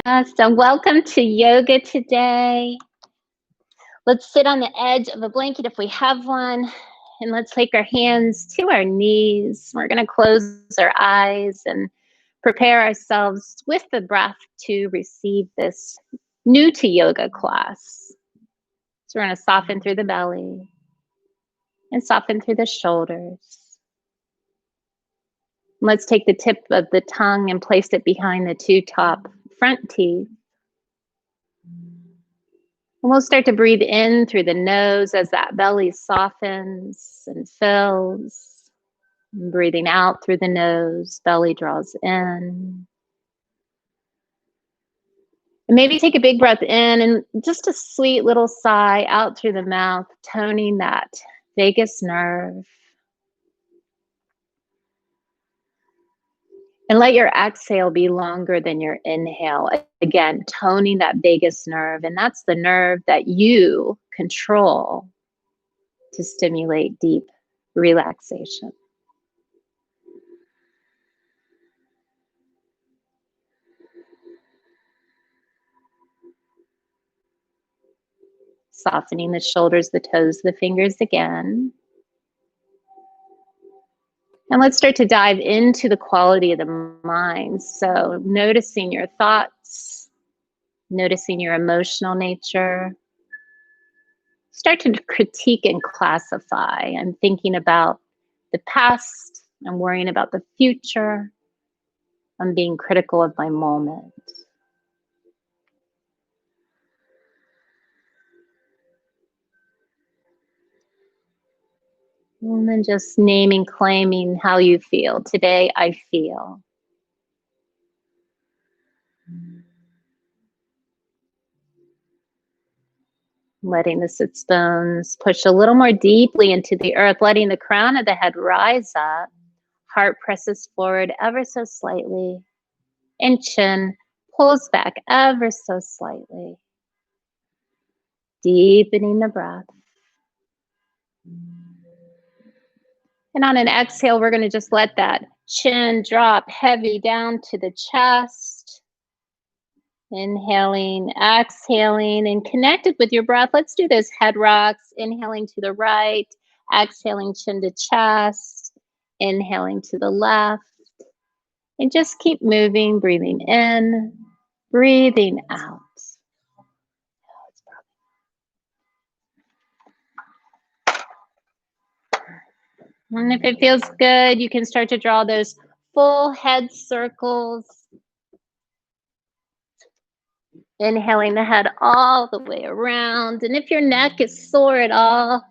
So welcome to yoga today. Let's sit on the edge of a blanket if we have one, and let's take our hands to our knees. We're going to close our eyes and prepare ourselves with the breath to receive this new to yoga class. So we're going to soften through the belly and soften through the shoulders. Let's take the tip of the tongue and place it behind the two top front teeth. And we'll start to breathe in through the nose as that belly softens and fills. And breathing out through the nose, belly draws in. And maybe take a big breath in and just a sweet little sigh out through the mouth, toning that vagus nerve. And let your exhale be longer than your inhale. Again, toning that vagus nerve. And that's the nerve that you control to stimulate deep relaxation. Softening the shoulders, the toes, the fingers again. And let's start to dive into the quality of the mind. So noticing your thoughts, noticing your emotional nature. Start to critique and classify. I'm thinking about the past. I'm worrying about the future. I'm being critical of my moment. And then just naming, claiming how you feel. Today, I feel. Letting the sits bones push a little more deeply into the earth, letting the crown of the head rise up. Heart presses forward ever so slightly. And chin pulls back ever so slightly. Deepening the breath. And on an exhale, we're going to just let that chin drop heavy down to the chest. Inhaling, exhaling, and connected with your breath. Let's do those head rocks. Inhaling to the right, exhaling chin to chest, inhaling to the left. And just keep moving, breathing in, breathing out. And if it feels good, you can start to draw those full head circles. Inhaling the head all the way around. And if your neck is sore at all,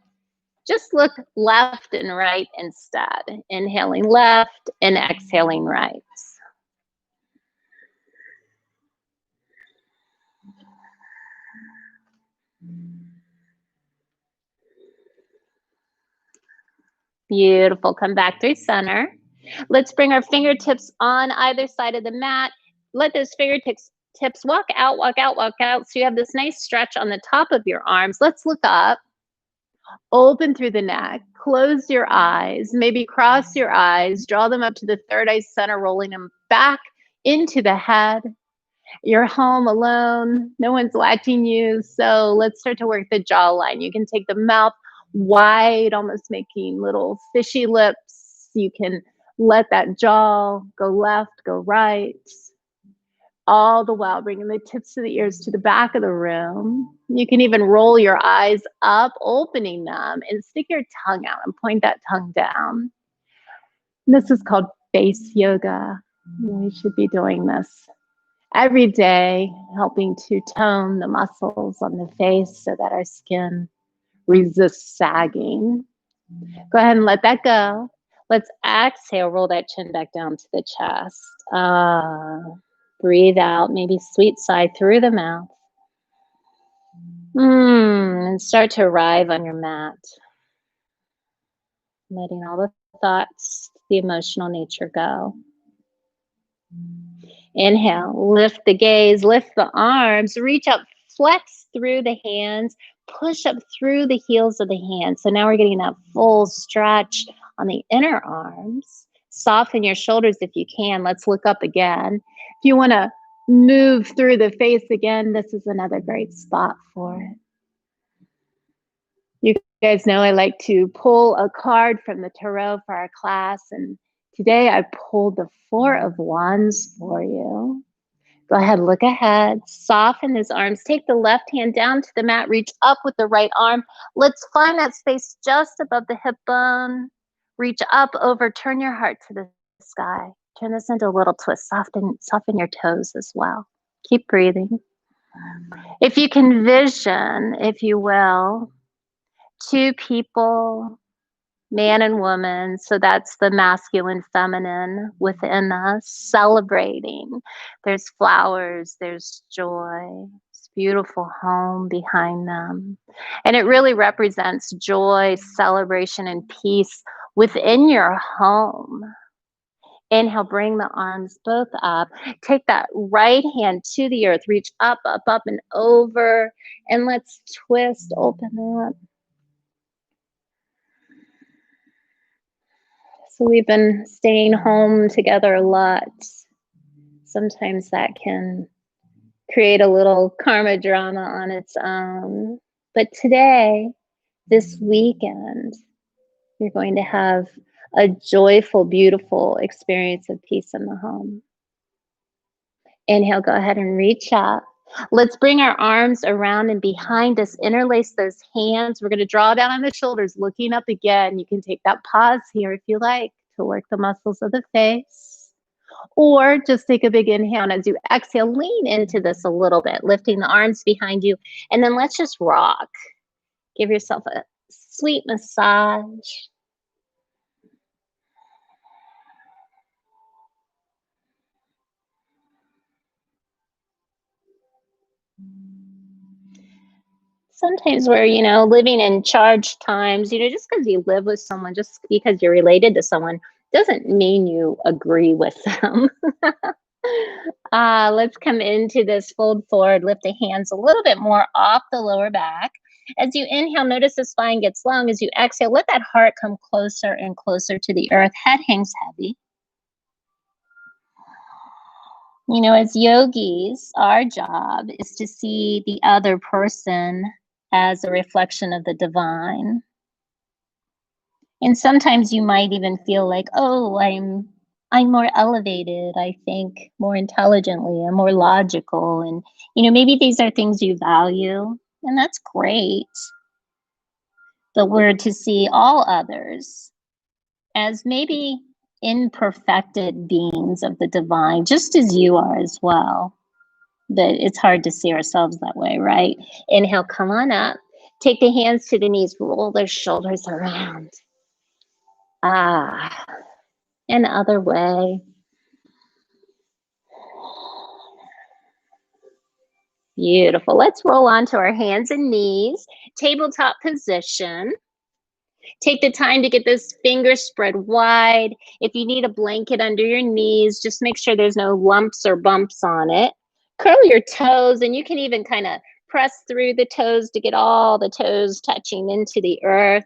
just look left and right instead. Inhaling left and exhaling right. Beautiful. Come back through center. Let's bring our fingertips on either side of the mat. Let those fingertips walk out, walk out, walk out. So you have this nice stretch on the top of your arms. Let's look up. Open through the neck. Close your eyes. Maybe cross your eyes. Draw them up to the third eye center, rolling them back into the head. You're home alone. No one's watching you. So let's start to work the jawline. You can take the mouth wide, almost making little fishy lips. You can let that jaw go left, go right. All the while bringing the tips of the ears to the back of the room. You can even roll your eyes up, opening them, and stick your tongue out and point that tongue down. This is called face yoga. We should be doing this every day, helping to tone the muscles on the face so that our skin resists sagging. Go ahead and let that go. Let's exhale, roll that chin back down to the chest. Breathe out, maybe sweet sigh through the mouth. And start to arrive on your mat. Letting all the thoughts, the emotional nature go. Inhale, lift the gaze, lift the arms, reach up, flex through the hands, push up through the heels of the hands. So now we're getting that full stretch on the inner arms. Soften your shoulders if you can. Let's look up again. If you want to move through the face again, this is another great spot for it. You guys know I like to pull a card from the tarot for our class, and today I pulled the Four of Wands for you. Go ahead, look ahead, soften his arms, take the left hand down to the mat, reach up with the right arm. Let's find that space just above the hip bone. Reach up, over, turn your heart to the sky. Turn this into a little twist, soften your toes as well. Keep breathing. If you can vision, if you will, two people, man and woman, so that's the masculine, feminine within us, celebrating. There's flowers, there's joy, it's beautiful home behind them. And it really represents joy, celebration, and peace within your home. Inhale, bring the arms both up. Take that right hand to the earth, reach up, up, up, and over. And let's twist, open up. So we've been staying home together a lot. Sometimes that can create a little karma drama on its own. But today, this weekend, you're going to have a joyful, beautiful experience of peace in the home. Inhale, go ahead and reach up. Let's bring our arms around and behind us, interlace those hands. We're going to draw down on the shoulders, looking up again. You can take that pause here if you like to work the muscles of the face. Or just take a big inhale, and as you exhale, lean into this a little bit, lifting the arms behind you. And then let's just rock. Give yourself a sweet massage. Sometimes we're, living in charged times, just because you live with someone, just because you're related to someone, doesn't mean you agree with them. Let's come into this fold forward, lift the hands a little bit more off the lower back. As you inhale, notice the spine gets long. As you exhale, let that heart come closer and closer to the earth. Head hangs heavy. As yogis, our job is to see the other person as a reflection of the divine. And sometimes you might even feel like, oh, I'm more elevated, I think more intelligently, I'm more logical. And, maybe these are things you value, and that's great. But we're to see all others as maybe imperfected beings of the divine, just as you are as well. But it's hard to see ourselves that way, right? Inhale, come on up. Take the hands to the knees, roll their shoulders around. Another way. Beautiful. Let's roll onto our hands and knees. Tabletop position. Take the time to get those fingers spread wide. If you need a blanket under your knees, just make sure there's no lumps or bumps on it. Curl your toes, and you can even kind of press through the toes to get all the toes touching into the earth.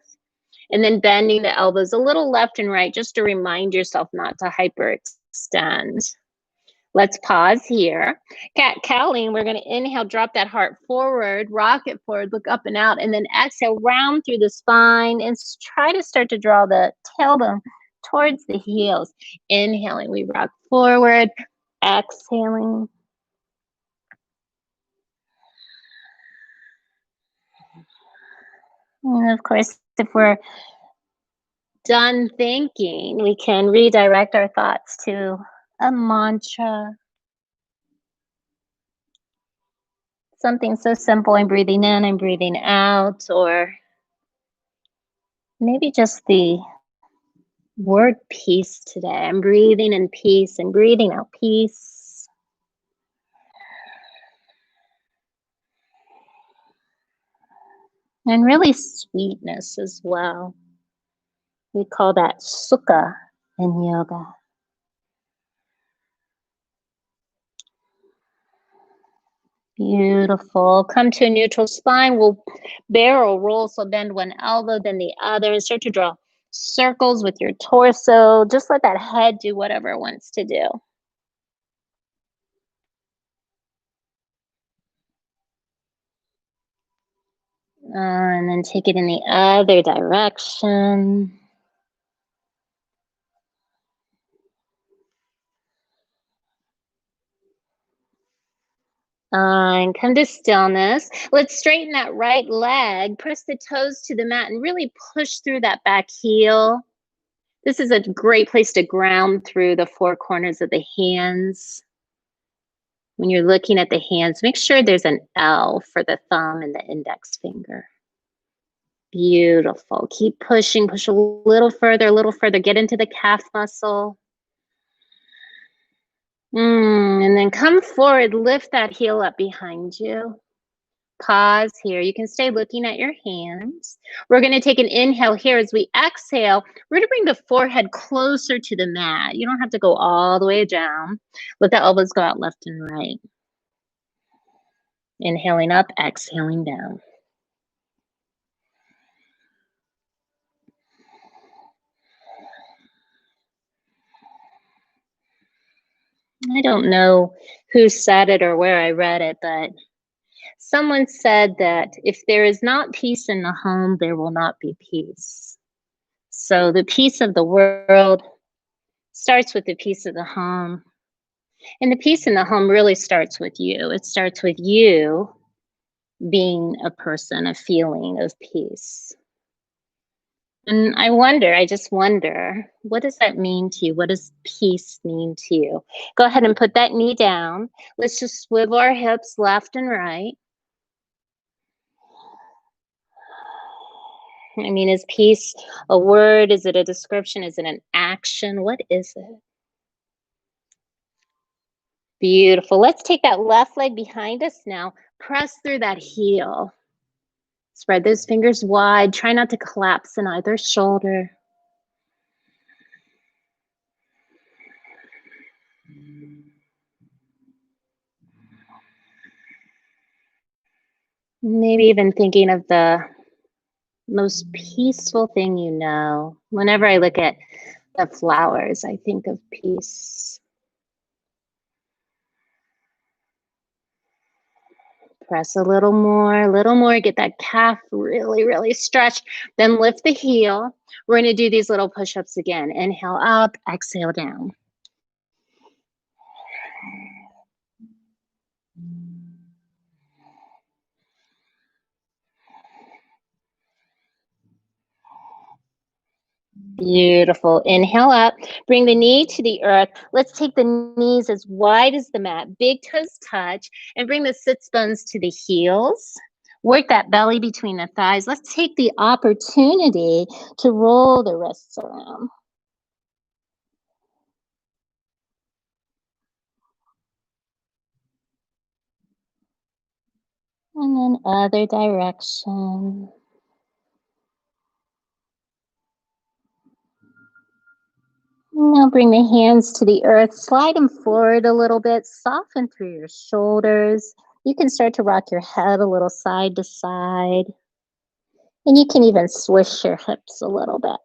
And then bending the elbows a little left and right, just to remind yourself not to hyperextend. Let's pause here. Cat-cowling, we're going to inhale, drop that heart forward, rock it forward, look up and out, and then exhale, round through the spine, and try to start to draw the tailbone towards the heels. Inhaling, we rock forward. Exhaling. And of course, if we're done thinking, we can redirect our thoughts to a mantra. Something so simple, I'm breathing in, I'm breathing out, or maybe just the word peace today. I'm breathing in peace and breathing out peace. And really sweetness as well. We call that sukha in yoga. Beautiful. Come to a neutral spine. We'll barrel roll, so bend one elbow, then the other, and start to draw circles with your torso. Just let that head do whatever it wants to do. And then take it in the other direction. And come to stillness. Let's straighten that right leg. Press the toes to the mat and really push through that back heel. This is a great place to ground through the four corners of the hands. When you're looking at the hands, make sure there's an L for the thumb and the index finger. Beautiful. Keep pushing. Push a little further, a little further. Get into the calf muscle. And then come forward. Lift that heel up behind you. Pause here. You can stay looking at your hands. We're going to take an inhale here. As we exhale, we're going to bring the forehead closer to the mat. You don't have to go all the way down. Let the elbows go out left and right. Inhaling up, exhaling down. I don't know who said it or where I read it, but someone said that if there is not peace in the home, there will not be peace. So the peace of the world starts with the peace of the home. And the peace in the home really starts with you. It starts with you being a person, a feeling of peace. And I just wonder, what does that mean to you? What does peace mean to you? Go ahead and put that knee down. Let's just swivel our hips left and right. I mean, is peace a word? Is it a description? Is it an action? What is it? Beautiful. Let's take that left leg behind us now. Press through that heel. Spread those fingers wide. Try not to collapse in either shoulder. Maybe even thinking of the most peaceful thing you know. Whenever I look at the flowers, I think of peace. Press a little more, get that calf really, really stretched. Then lift the heel. We're going to do these little push-ups again. Inhale up, exhale down. Beautiful. Inhale up. Bring the knee to the earth. Let's take the knees as wide as the mat. Big toes touch. And bring the sits bones to the heels. Work that belly between the thighs. Let's take the opportunity to roll the wrists around. And then other direction. Now bring the hands to the earth, slide them forward a little bit, soften through your shoulders. You can start to rock your head a little side to side. And you can even swish your hips a little bit.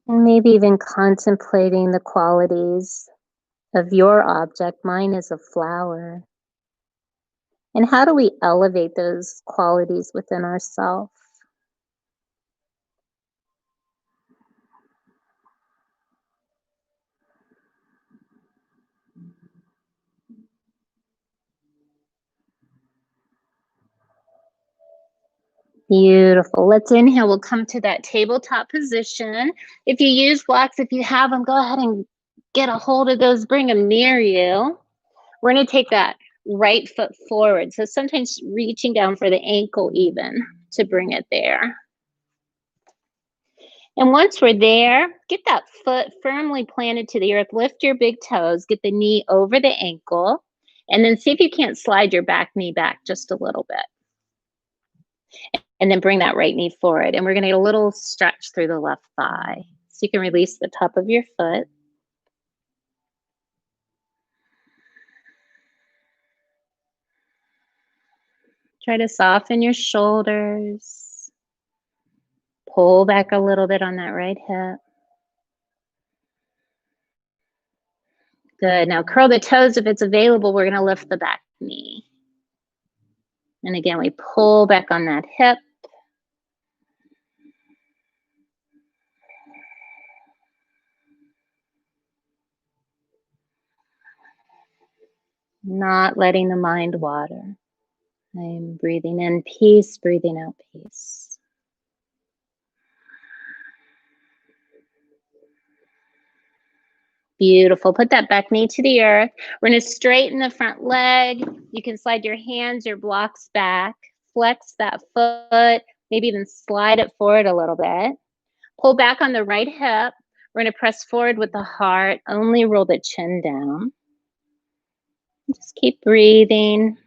And maybe even contemplating the qualities of your object. Mine is a flower. And how do we elevate those qualities within ourselves? Beautiful. Let's inhale. We'll come to that tabletop position. If you use blocks, if you have them, go ahead and get a hold of those. Bring them near you. We're going to take that right foot forward. So sometimes reaching down for the ankle even to bring it there. And once we're there, get that foot firmly planted to the earth. Lift your big toes. Get the knee over the ankle. And then see if you can't slide your back knee back just a little bit. And then bring that right knee forward. And we're going to get a little stretch through the left thigh. So you can release the top of your foot. Try to soften your shoulders. Pull back a little bit on that right hip. Good. Now curl the toes if it's available. We're going to lift the back knee. And again, we pull back on that hip. Not letting the mind wander. I'm breathing in peace, breathing out peace. Beautiful. Put that back knee to the earth. We're going to straighten the front leg. You can slide your hands, your blocks back. Flex that foot. Maybe even slide it forward a little bit. Pull back on the right hip. We're going to press forward with the heart. Only roll the chin down. Just keep breathing.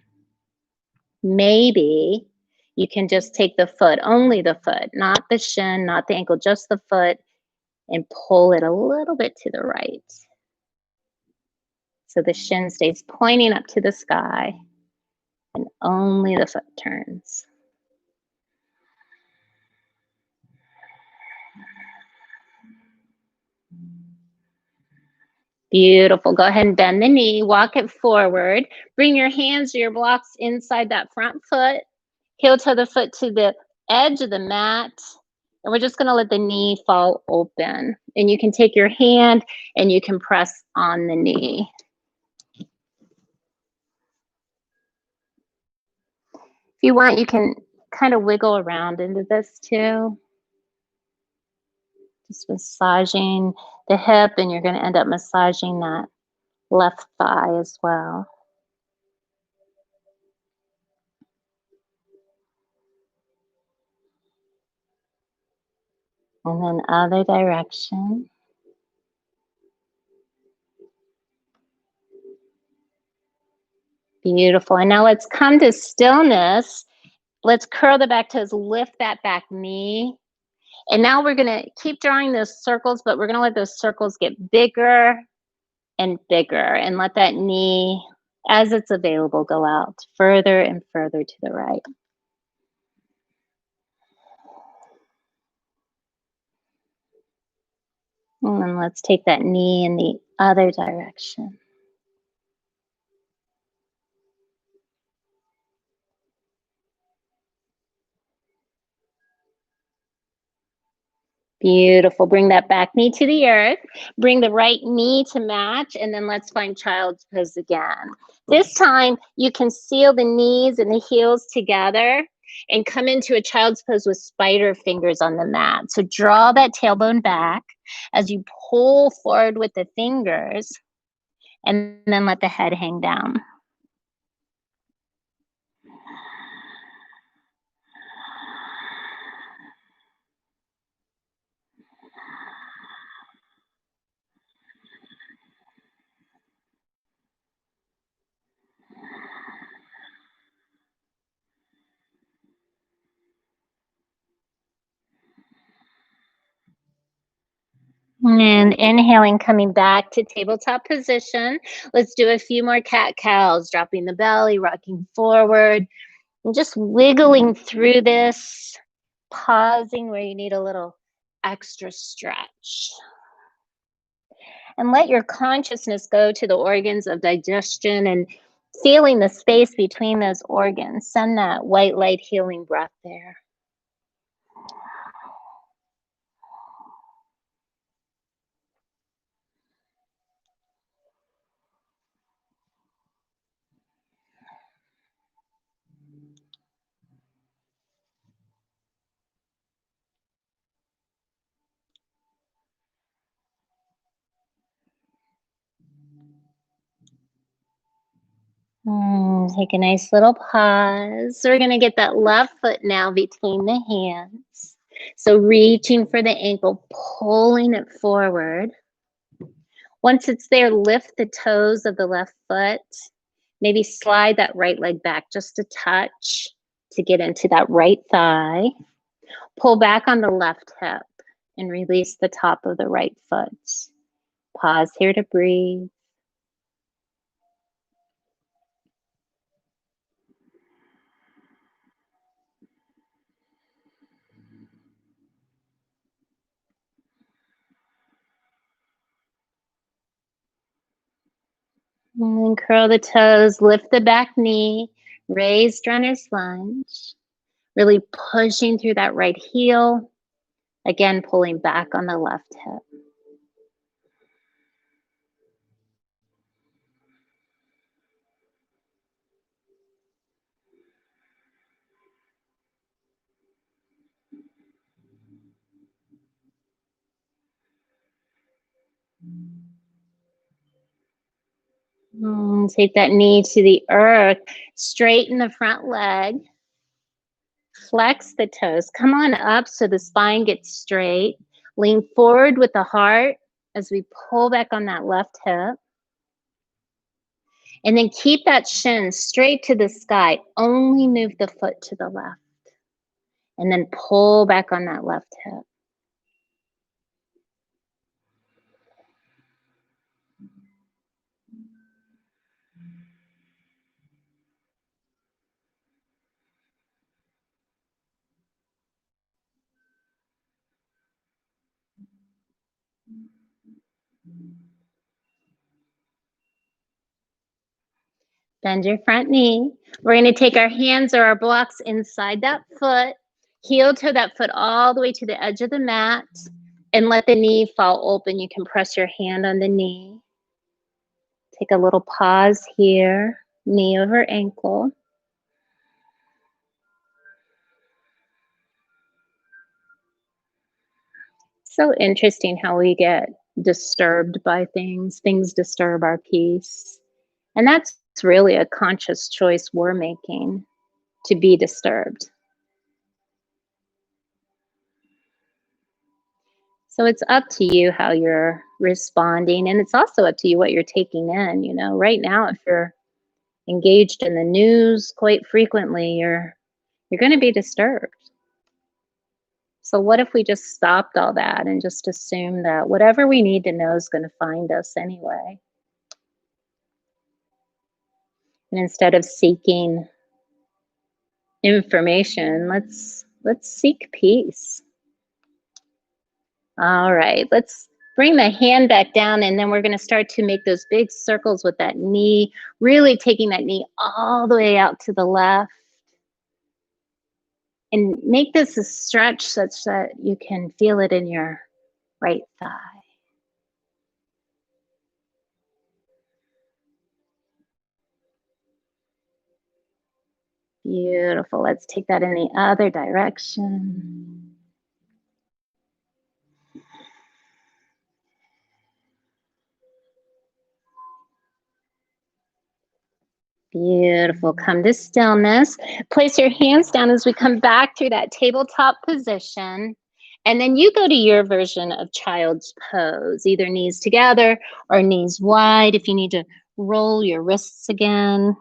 Maybe you can just take the foot, only the foot, not the shin, not the ankle, just the foot, and pull it a little bit to the right. So the shin stays pointing up to the sky and only the foot turns. Beautiful. Go ahead and bend the knee, walk it forward. Bring your hands or your blocks inside that front foot. Heel toe the foot to the edge of the mat. And we're just going to let the knee fall open. And you can take your hand and you can press on the knee. If you want, you can kind of wiggle around into this too. Just massaging the hip, and you're going to end up massaging that left thigh as well. And then other direction. Beautiful. And now let's come to stillness. Let's curl the back toes, lift that back knee. And now we're going to keep drawing those circles, but we're going to let those circles get bigger and bigger and let that knee, as it's available, go out further and further to the right. And then let's take that knee in the other direction. Beautiful. Bring that back knee to the earth. Bring the right knee to match, and then let's find child's pose again. This time, you can seal the knees and the heels together and come into a child's pose with spider fingers on the mat. So draw that tailbone back as you pull forward with the fingers, and then let the head hang down. And inhaling, coming back to tabletop position. Let's do a few more cat-cows, dropping the belly, rocking forward, and just wiggling through this, pausing where you need a little extra stretch. And let your consciousness go to the organs of digestion and feeling the space between those organs. Send that white light healing breath there. Take a nice little pause. So we're going to get that left foot now between the hands. So reaching for the ankle, pulling it forward. Once it's there, lift the toes of the left foot. Maybe slide that right leg back just a touch to get into that right thigh. Pull back on the left hip and release the top of the right foot. Pause here to breathe. And then curl the toes, lift the back knee, raised runner's lunge. Really pushing through that right heel. Again, pulling back on the left hip. Take that knee to the earth. Straighten the front leg. Flex the toes. Come on up so the spine gets straight. Lean forward with the heart as we pull back on that left hip. And then keep that shin straight to the sky. Only move the foot to the left. And then pull back on that left hip. Bend your front knee. We're going to take our hands or our blocks inside that foot. Heel toe that foot all the way to the edge of the mat. And let the knee fall open. You can press your hand on the knee. Take a little pause here. Knee over ankle. So interesting how we get disturbed by things. Things disturb our peace. And that's really a conscious choice we're making to be disturbed. So it's up to you how you're responding. And it's also up to you what you're taking in. You know, right now, if you're engaged in the news quite frequently, you're going to be disturbed. So what if we just stopped all that and just assume that whatever we need to know is going to find us anyway? And instead of seeking information, let's seek peace. All right, let's bring the hand back down, and then we're going to start to make those big circles with that knee, really taking that knee all the way out to the left. And make this a stretch such that you can feel it in your right thigh. Beautiful. Let's take that in the other direction. Beautiful. Come to stillness. Place your hands down as we come back through that tabletop position. And then you go to your version of child's pose, either knees together or knees wide if you need to roll your wrists again.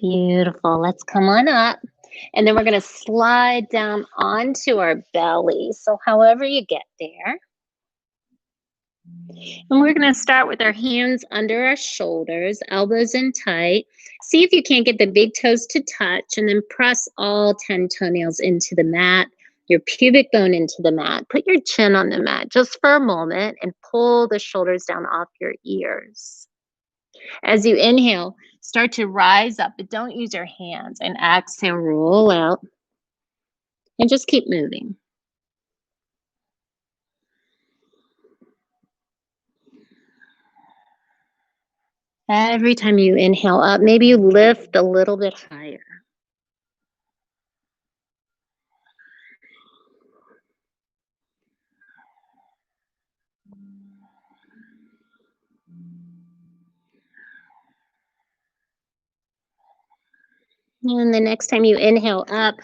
Beautiful. Let's come on up. And then we're going to slide down onto our belly. So however you get there. And we're going to start with our hands under our shoulders, elbows in tight. See if you can't get the big toes to touch, and then press all 10 toenails into the mat, your pubic bone into the mat. Put your chin on the mat just for a moment and pull the shoulders down off your ears. As you inhale, start to rise up, but don't use your hands. And exhale, roll out. And just keep moving. Every time you inhale up, maybe you lift a little bit higher. And the next time you inhale up,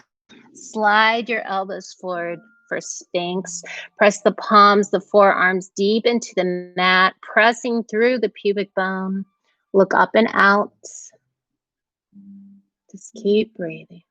slide your elbows forward for Sphinx. Press the palms, the forearms deep into the mat, pressing through the pubic bone. Look up and out. Just keep breathing.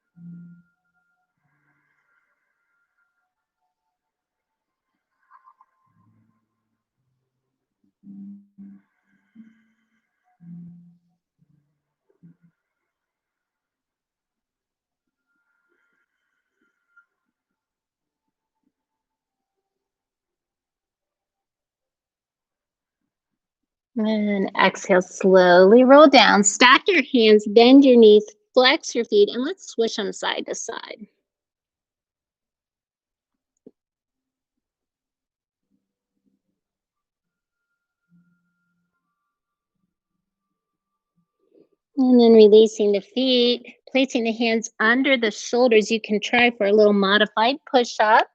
And exhale, slowly roll down. Stack your hands, bend your knees, flex your feet, and let's swish them side to side. And then releasing the feet, placing the hands under the shoulders. You can try for a little modified push-up.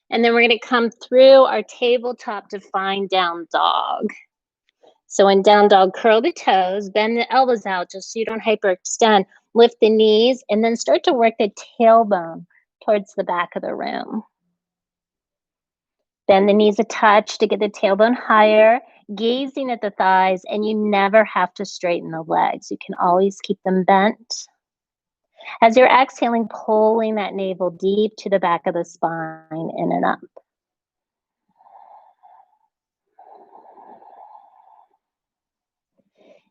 And then we're going to come through our tabletop to find down dog. So in down dog, curl the toes, bend the elbows out just so you don't hyperextend. Lift the knees, and then start to work the tailbone towards the back of the room. Bend the knees a touch to get the tailbone higher, gazing at the thighs, and you never have to straighten the legs. You can always keep them bent. As you're exhaling, pulling that navel deep to the back of the spine, in and up.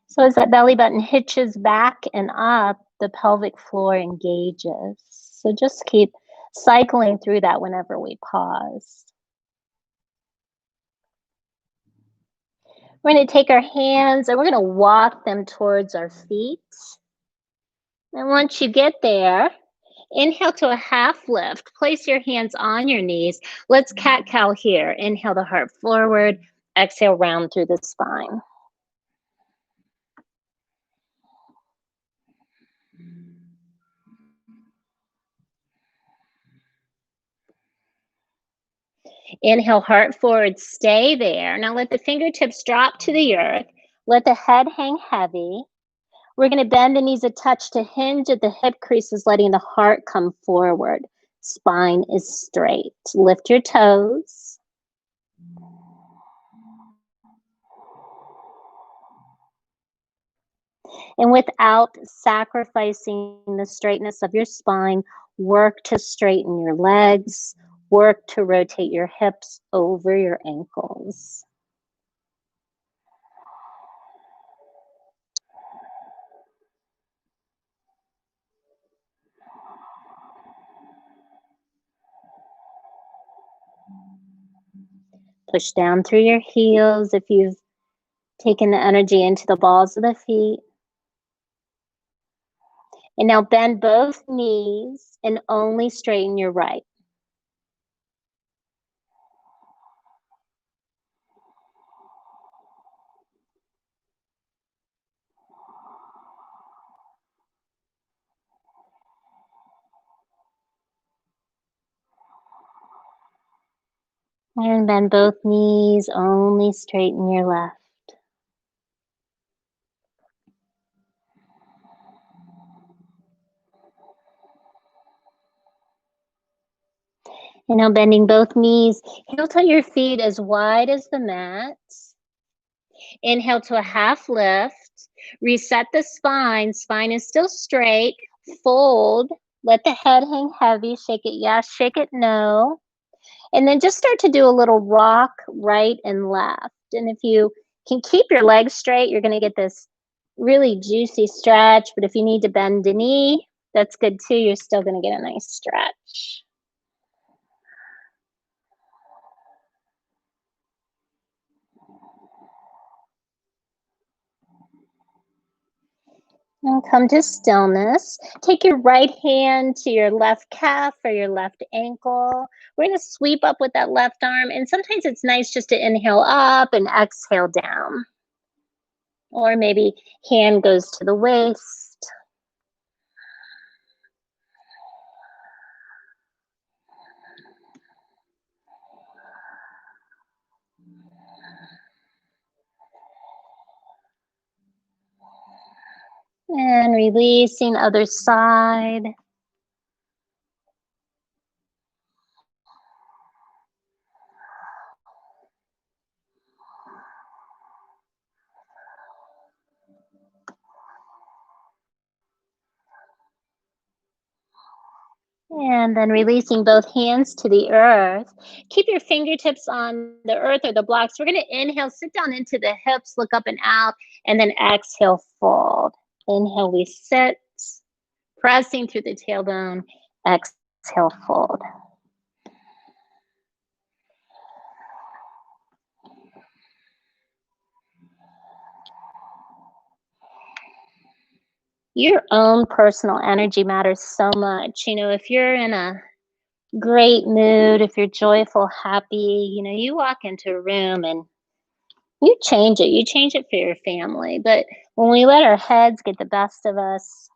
So as that belly button hitches back and up, the pelvic floor engages. So just keep cycling through that whenever we pause. We're going to take our hands and we're going to walk them towards our feet. And once you get there, inhale to a half lift. Place your hands on your knees. Let's cat-cow here. Inhale the heart forward. Exhale, round through the spine. Inhale, heart forward, stay there. Now let the fingertips drop to the earth. Let the head hang heavy. We're going to bend the knees a touch to hinge at the hip creases, letting the heart come forward. Spine is straight. Lift your toes. And without sacrificing the straightness of your spine, work to straighten your legs. Work to rotate your hips over your ankles. Push down through your heels if you've taken the energy into the balls of the feet. And now bend both knees and only straighten your right. And bend both knees, only straighten your left. And now bending both knees, heel to your feet as wide as the mat. Inhale to a half lift. Reset the spine. Spine is still straight. Fold. Let the head hang heavy. Shake it yes, shake it no. And then just start to do a little rock right and left. And if you can keep your legs straight, you're going to get this really juicy stretch. But if you need to bend the knee, that's good too. You're still going to get a nice stretch. And come to stillness. Take your right hand to your left calf or your left ankle. We're going to sweep up with that left arm. And sometimes it's nice just to inhale up and exhale down. Or maybe hand goes to the waist. And releasing other side. And then releasing both hands to the earth. Keep your fingertips on the earth or the blocks. We're going to inhale, sit down into the hips, look up and out, and then exhale, fold. Inhale, we sit, pressing through the tailbone. Exhale, fold. Your own personal energy matters so much. You know, if you're in a great mood, if you're joyful, happy, you know, you walk into a room and you change it. You change it for your family. But when we let our heads get the best of us,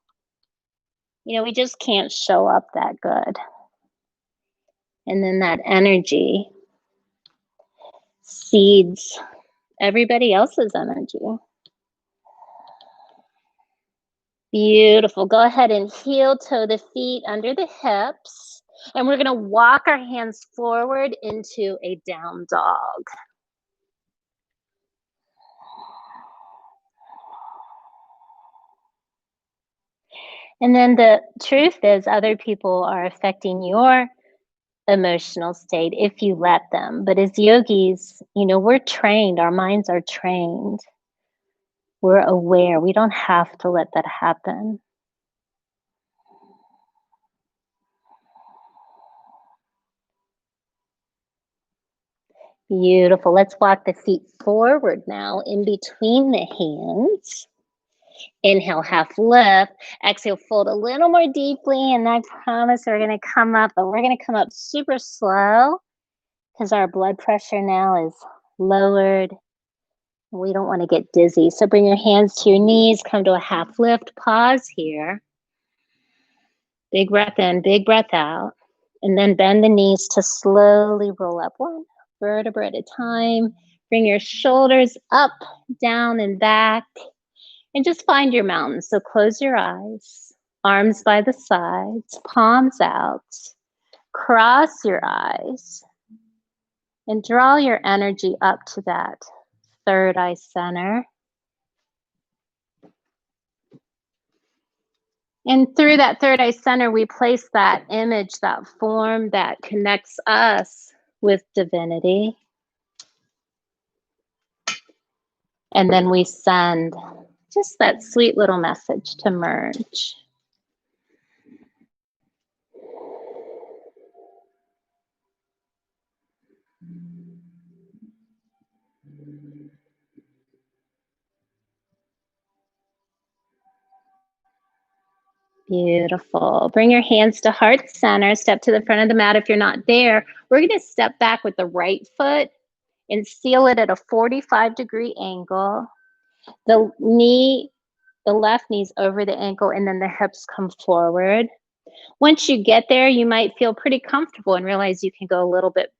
you know, we just can't show up that good. And then that energy seeds everybody else's energy. Beautiful. Go ahead and heel toe the feet under the hips. And we're going to walk our hands forward into a down dog. And then the truth is, other people are affecting your emotional state if you let them. But as yogis, you know, we're trained, our minds are trained. We're aware. We don't have to let that happen. Beautiful. Let's walk the feet forward now in between the hands. Inhale, half lift. Exhale, fold a little more deeply. And I promise we're going to come up, but we're going to come up super slow because our blood pressure now is lowered. We don't want to get dizzy. So bring your hands to your knees, come to a half lift, pause here. Big breath in, big breath out. And then bend the knees to slowly roll up one vertebra at a time. Bring your shoulders up, down, and back. And just find your mountain. So close your eyes, arms by the sides, palms out. Cross your eyes and draw your energy up to that third eye center. And through that third eye center, we place that image, that form that connects us with divinity. And then we send just that sweet little message to merge. Beautiful. Bring your hands to heart center. Step to the front of the mat if you're not there. We're going to step back with the right foot and seal it at a 45-degree angle. The left knee's over the ankle, and then the hips come forward. Once you get there, you might feel pretty comfortable and realize you can go a little bit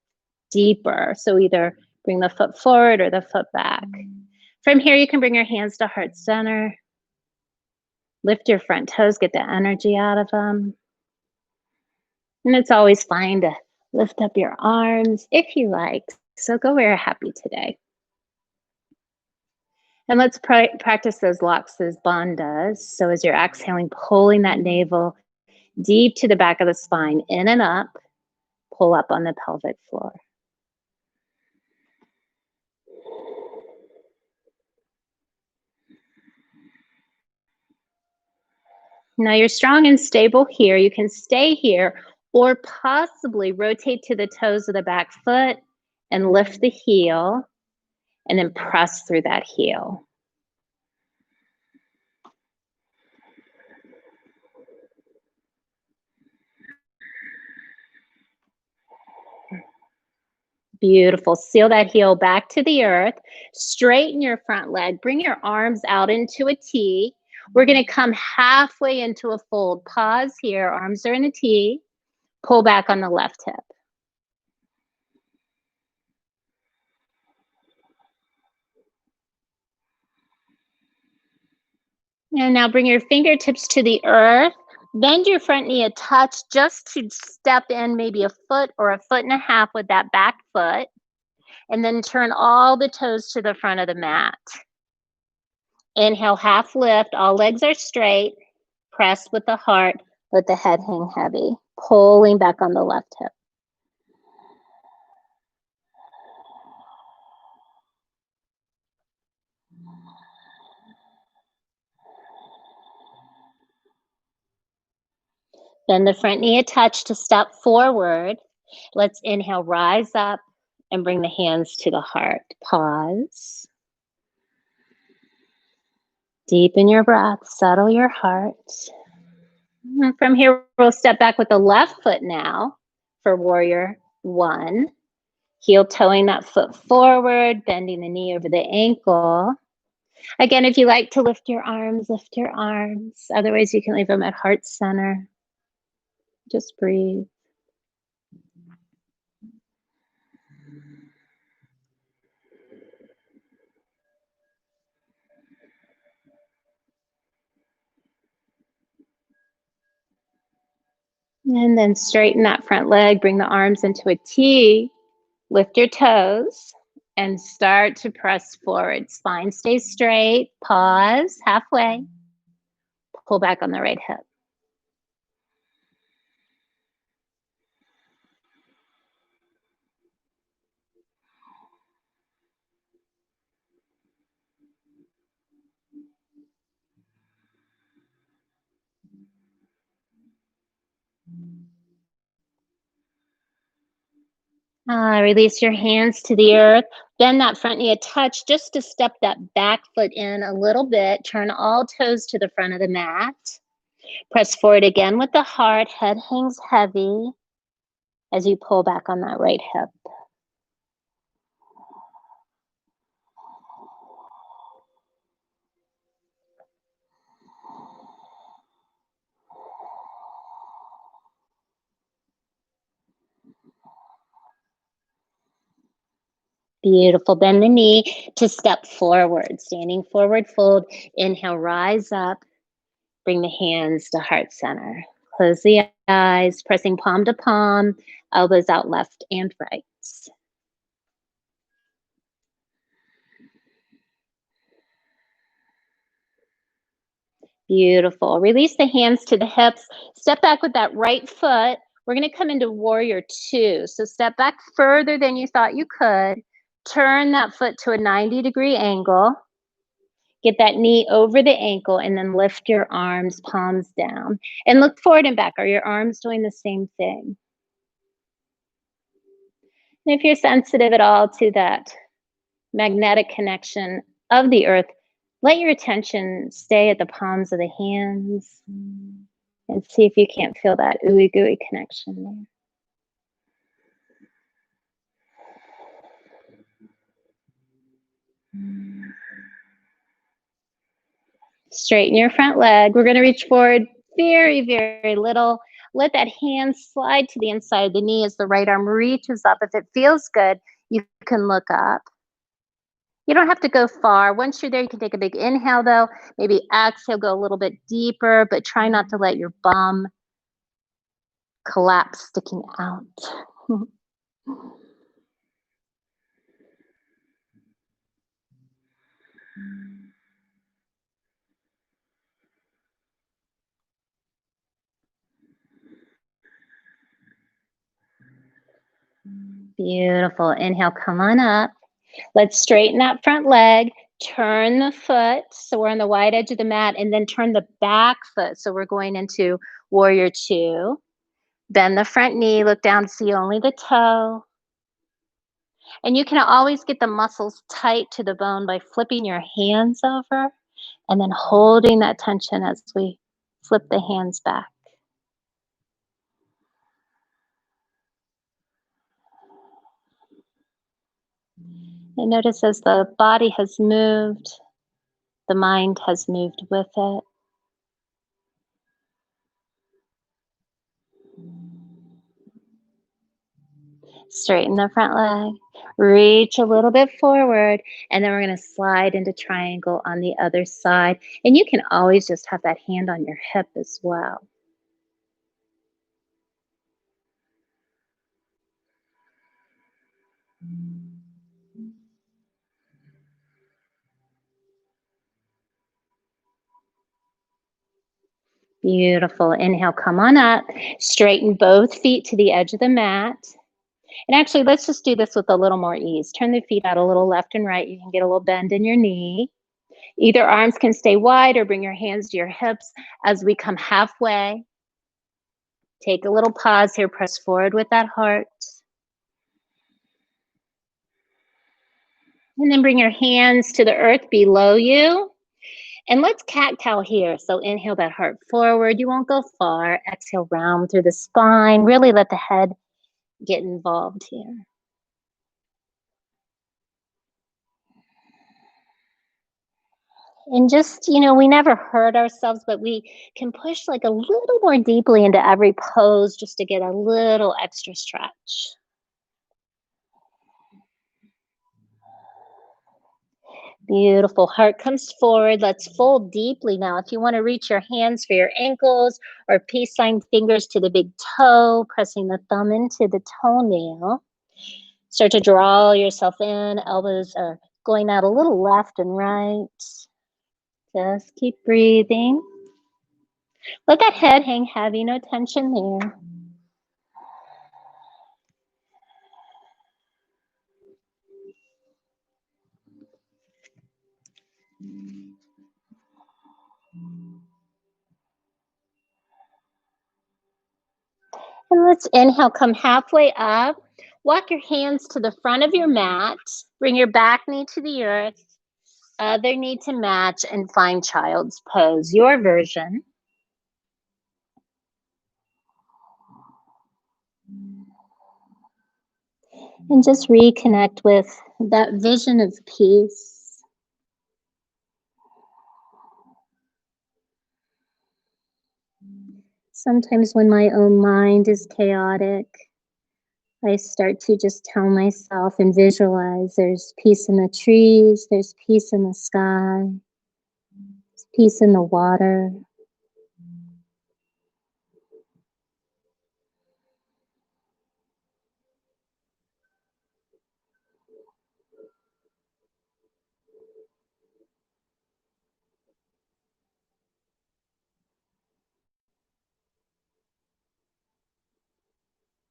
deeper. So either bring the foot forward or the foot back. From here, you can bring your hands to heart center. Lift your front toes, get the energy out of them. And it's always fine to lift up your arms if you like. So go where you're happy today. And let's practice those locks as bandhas. So as you're exhaling, pulling that navel deep to the back of the spine, in and up, pull up on the pelvic floor. Now you're strong and stable here. You can stay here or possibly rotate to the toes of the back foot and lift the heel and then press through that heel. Beautiful. Seal that heel back to the earth. Straighten your front leg. Bring your arms out into a T. We're going to come halfway into a fold. Pause here. Arms are in a T. Pull back on the left hip. And now bring your fingertips to the earth. Bend your front knee a touch just to step in maybe a foot or a foot and a half with that back foot. And then turn all the toes to the front of the mat. Inhale, half lift. All legs are straight. Press with the heart. Let the head hang heavy, pulling back on the left hip. Bend the front knee a touch to step forward. Let's inhale, rise up, and bring the hands to the heart. Pause. Deepen your breath, settle your heart. And from here, we'll step back with the left foot now for warrior one. Heel toeing that foot forward, bending the knee over the ankle. Again, if you like to lift your arms, lift your arms. Otherwise, you can leave them at heart center. Just breathe. And then straighten that front leg, bring the arms into a T, lift your toes, and start to press forward. Spine stays straight, pause halfway, pull back on the right hip. Release your hands to the earth. Bend that front knee a touch just to step that back foot in a little bit. Turn all toes to the front of the mat. Press forward again with the heart. Head hangs heavy as you pull back on that right hip. Beautiful. Bend the knee to step forward. Standing forward fold. Inhale, rise up. Bring the hands to heart center. Close the eyes, pressing palm to palm, elbows out left and right. Beautiful. Release the hands to the hips. Step back with that right foot. We're going to come into warrior two. So step back further than you thought you could. Turn that foot to a 90-degree angle. Get that knee over the ankle and then lift your arms, palms down. And look forward and back. Are your arms doing the same thing? And if you're sensitive at all to that magnetic connection of the earth, let your attention stay at the palms of the hands and see if you can't feel that ooey gooey connection there. Straighten your front leg. We're going to reach forward very, very little. Let that hand slide to the inside of the knee as the right arm reaches up. If it feels good, you can look up. You don't have to go far. Once you're there, you can take a big inhale, though. Maybe exhale, go a little bit deeper, but try not to let your bum collapse sticking out. Beautiful. Inhale, come on up. Let's straighten that front leg. Turn the foot. So we're on the wide edge of the mat, and then turn the back foot. So we're going into warrior two. Bend the front knee. Look down, see only the toe. And you can always get the muscles tight to the bone by flipping your hands over and then holding that tension as we flip the hands back. And notice as the body has moved, the mind has moved with it. Straighten the front leg, reach a little bit forward, and then we're going to slide into triangle on the other side. And you can always just have that hand on your hip as well. Beautiful. Inhale, come on up. Straighten both feet to the edge of the mat. And actually, let's just do this with a little more ease. Turn the feet out a little left and right. You can get a little bend in your knee. Either arms can stay wide or bring your hands to your hips as we come halfway. Take a little pause here. Press forward with that heart. And then bring your hands to the earth below you. And let's cat-cow here. So inhale that heart forward. You won't go far. Exhale, round through the spine. Really let the head get involved here. And just, we never hurt ourselves, but we can push like a little more deeply into every pose just to get a little extra stretch. Beautiful. Heart comes forward. Let's fold deeply now. If you want to reach your hands for your ankles or peace sign fingers to the big toe, pressing the thumb into the toenail. Start to draw yourself in. Elbows are going out a little left and right. Just keep breathing. Let that head hang heavy, no tension there. And let's inhale, come halfway up. Walk your hands to the front of your mat. Bring your back knee to the earth. Other knee to match and find child's pose, your version. And just reconnect with that vision of peace. Sometimes when my own mind is chaotic, I start to just tell myself and visualize there's peace in the trees, there's peace in the sky, there's peace in the water.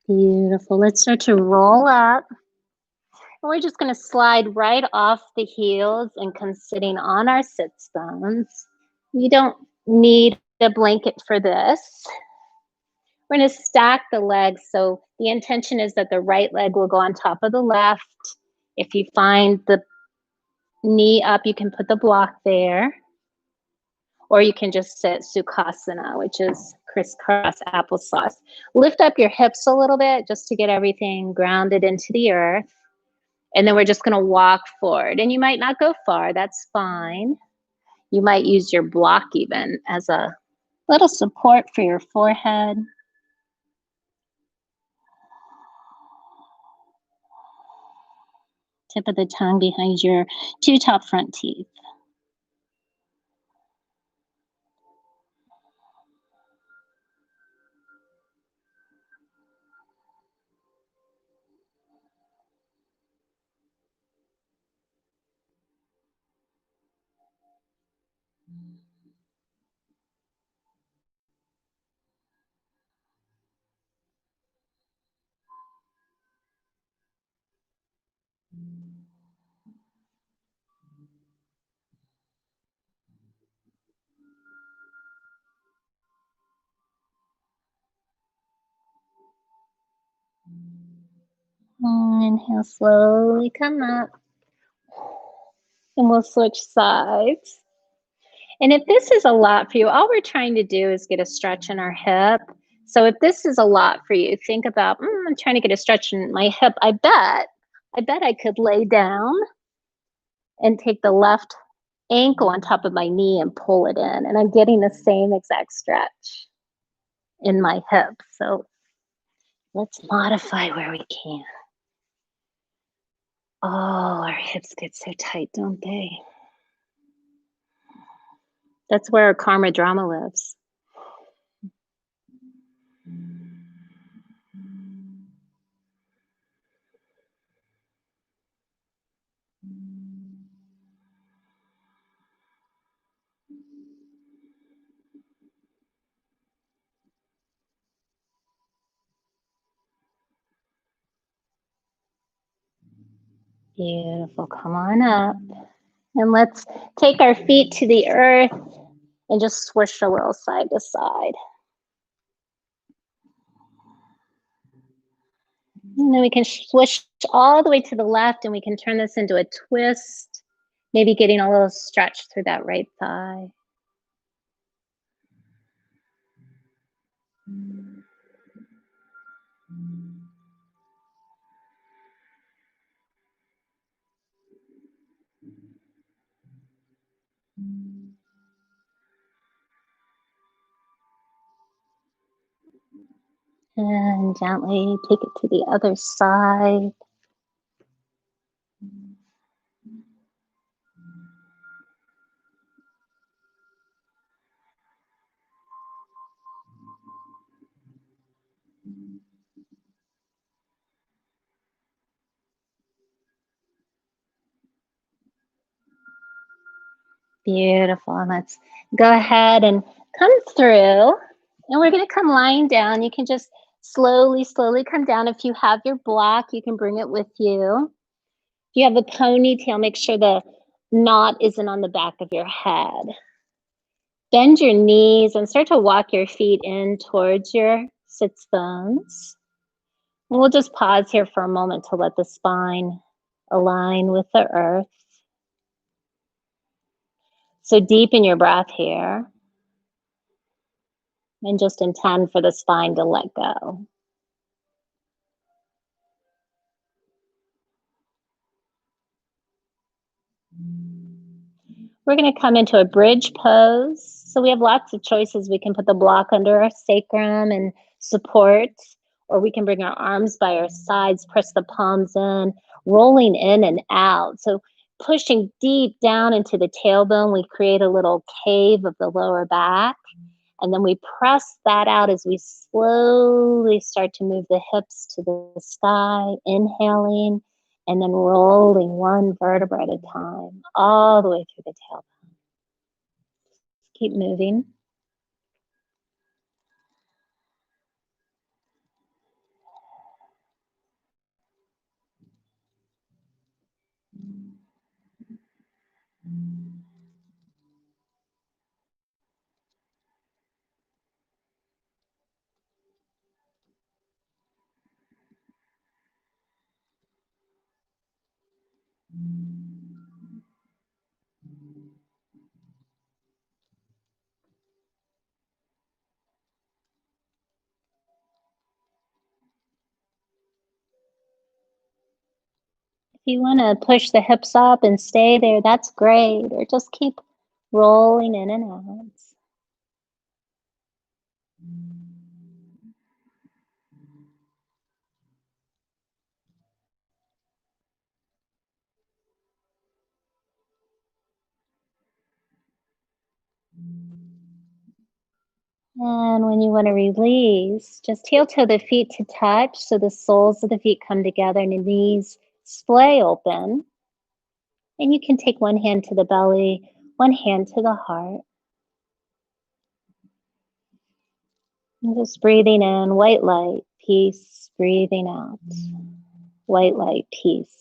Beautiful. Let's start to roll up. And we're just going to slide right off the heels and come sitting on our sits bones. You don't need a blanket for this. We're going to stack the legs. So the intention is that the right leg will go on top of the left. If you find the knee up, you can put the block there. Or you can just sit Sukhasana, which is crisscross applesauce. Lift up your hips a little bit just to get everything grounded into the earth. And then we're just going to walk forward. And you might not go far. That's fine. You might use your block even as a little support for your forehead. Tip of the tongue behind your two top front teeth. Inhale, slowly come up. And we'll switch sides. And if this is a lot for you, all we're trying to do is get a stretch in our hip. So if this is a lot for you, think about, I'm trying to get a stretch in my hip. I bet I could lay down and take the left ankle on top of my knee and pull it in. And I'm getting the same exact stretch in my hip. So let's modify where we can. Oh, our hips get so tight, don't they? That's where our karma drama lives. Beautiful. Come on up. And let's take our feet to the earth and just swish a little side to side. And then we can swish all the way to the left, and we can turn this into a twist, maybe getting a little stretch through that right thigh. And gently take it to the other side. Beautiful. And let's go ahead and come through. And we're going to come lying down. You can just slowly, slowly come down. If you have your block, you can bring it with you. If you have the ponytail, make sure the knot isn't on the back of your head. Bend your knees and start to walk your feet in towards your sits bones. And we'll just pause here for a moment to let the spine align with the earth. So deepen your breath here and just intend for the spine to let go. We're going to come into a bridge pose. So we have lots of choices. We can put the block under our sacrum and support, or we can bring our arms by our sides, press the palms in, rolling in and out. So pushing deep down into the tailbone, we create a little cave of the lower back. And then we press that out as we slowly start to move the hips to the sky, inhaling, and then rolling one vertebra at a time, all the way through the tailbone. Keep moving. If you want to push the hips up and stay there, that's great. Or just keep rolling in and out. And when you want to release, just heel toe the feet to touch so the soles of the feet come together and the knees splay open. And you can take one hand to the belly, one hand to the heart. And just breathing in, white light, peace, breathing out, white light, peace.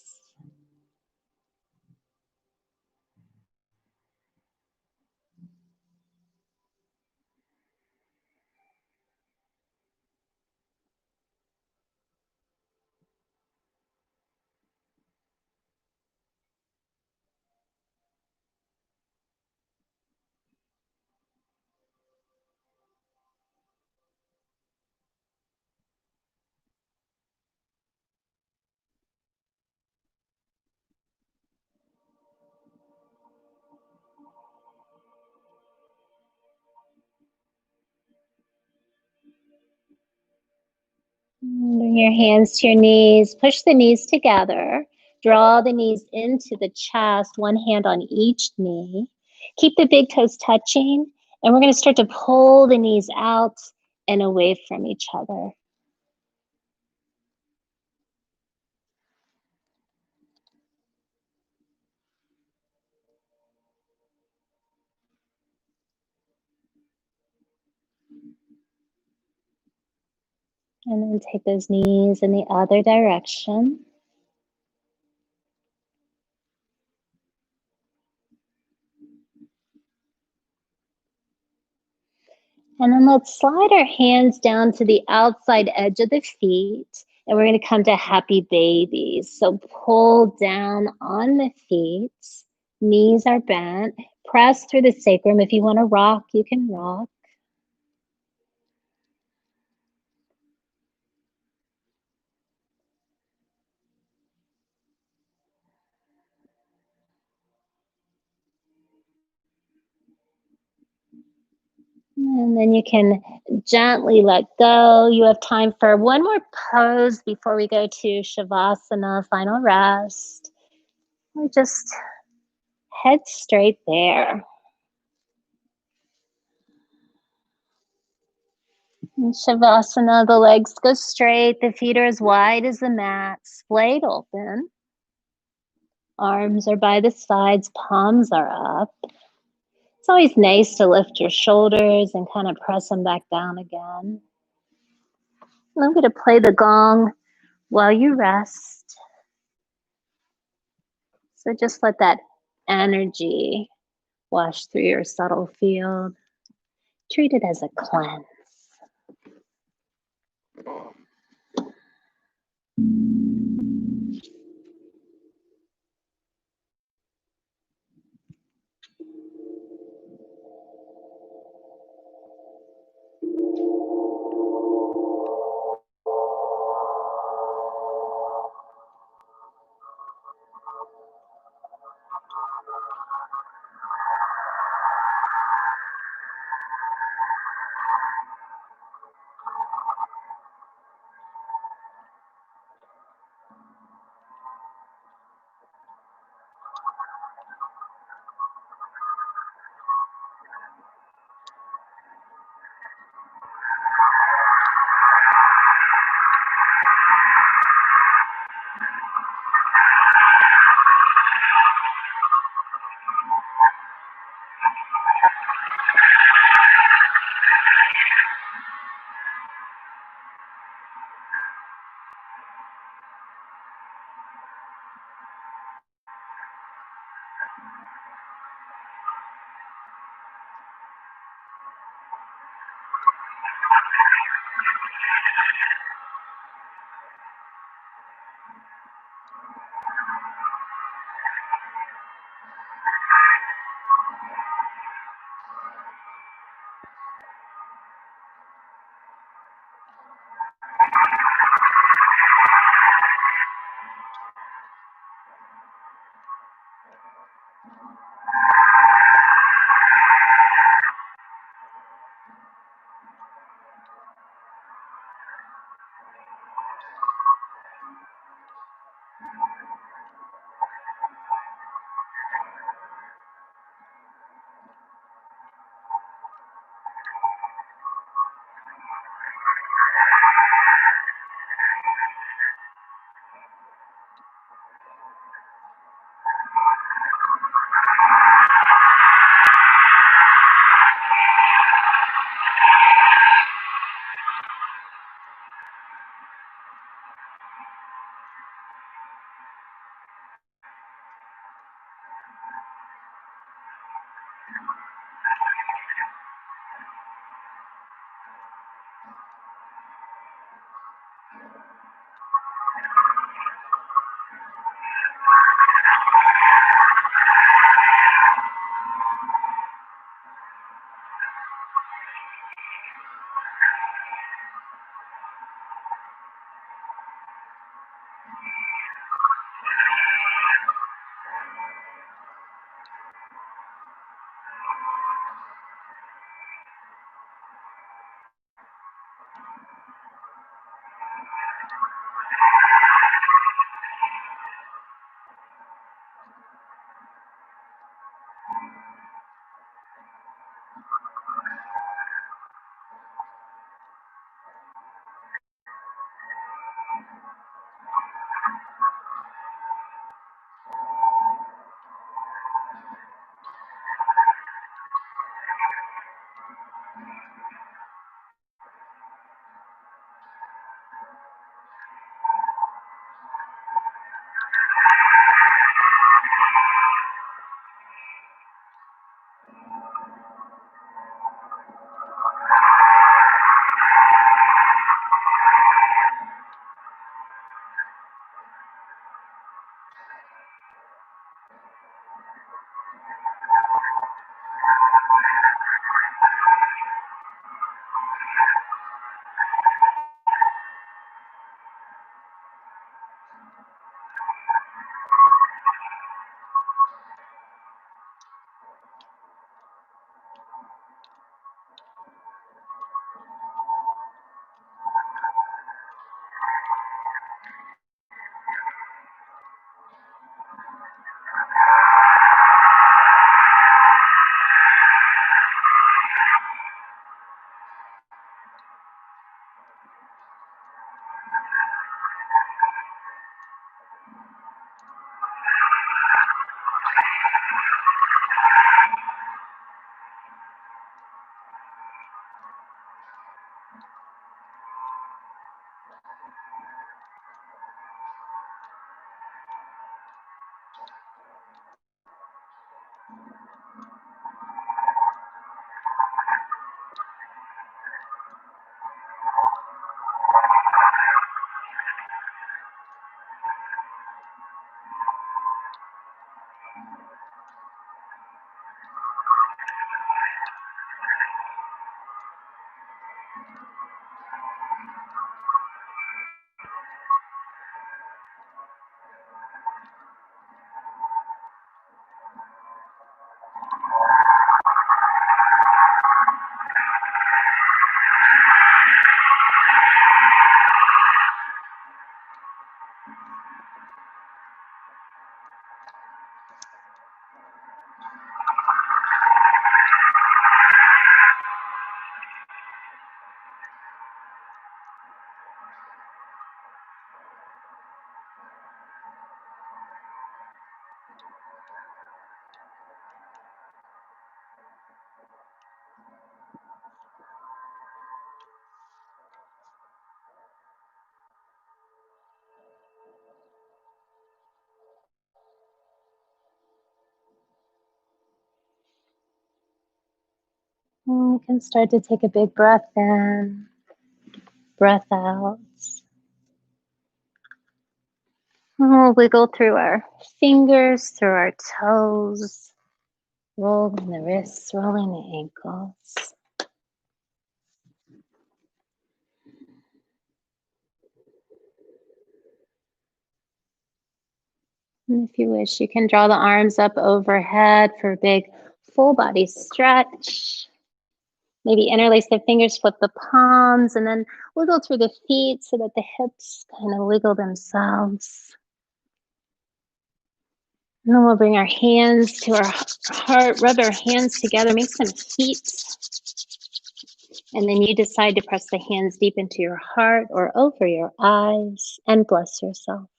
Bring your hands to your knees, push the knees together, draw the knees into the chest, one hand on each knee. Keep the big toes touching, and we're going to start to pull the knees out and away from each other. And then take those knees in the other direction. And then let's slide our hands down to the outside edge of the feet. And we're going to come to happy babies. So pull down on the feet. Knees are bent. Press through the sacrum. If you want to rock, you can rock. And then you can gently let go. You have time for one more pose before we go to Shavasana, final rest. Or just head straight there. In Shavasana, the legs go straight, the feet are as wide as the mat, splayed open. Arms are by the sides, palms are up. It's always nice to lift your shoulders and kind of press them back down again. I'm going to play the gong while you rest. So just let that energy wash through your subtle field. Treat it as a cleanse. And you can start to take a big breath in, breath out. And we'll wiggle through our fingers, through our toes, rolling the wrists, rolling the ankles. And if you wish, you can draw the arms up overhead for a big full body stretch. Maybe interlace the fingers, flip the palms, and then wiggle through the feet so that the hips kind of wiggle themselves. And then we'll bring our hands to our heart, rub our hands together, make some heat. And then you decide to press the hands deep into your heart or over your eyes and bless yourself.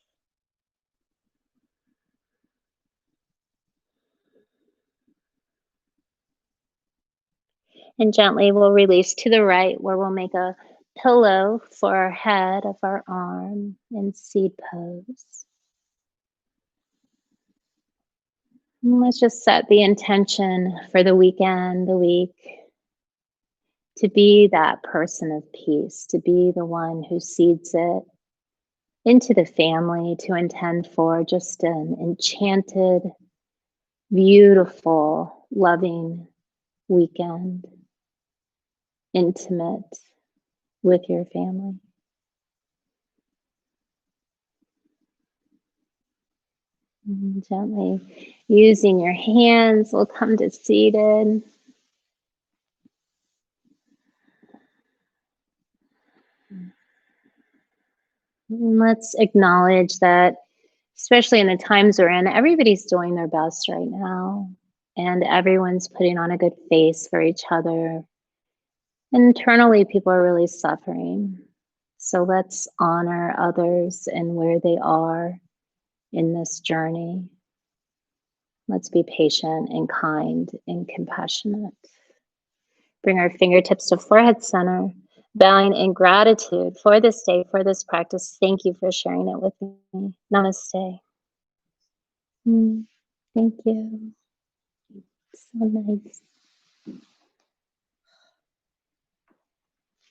And gently we'll release to the right, where we'll make a pillow for our head of our arm in seed pose. And let's just set the intention for the weekend, the week, to be that person of peace, to be the one who seeds it into the family, to intend for just an enchanted, beautiful, loving weekend, intimate with your family. And gently using your hands, we'll come to seated. And let's acknowledge that, especially in the times we're in, everybody's doing their best right now. And everyone's putting on a good face for each other. Internally, people are really suffering. So let's honor others and where they are in this journey. Let's be patient and kind and compassionate. Bring our fingertips to forehead center, bowing in gratitude for this day, for this practice. Thank you for sharing it with me. Namaste. Thank you. So nice.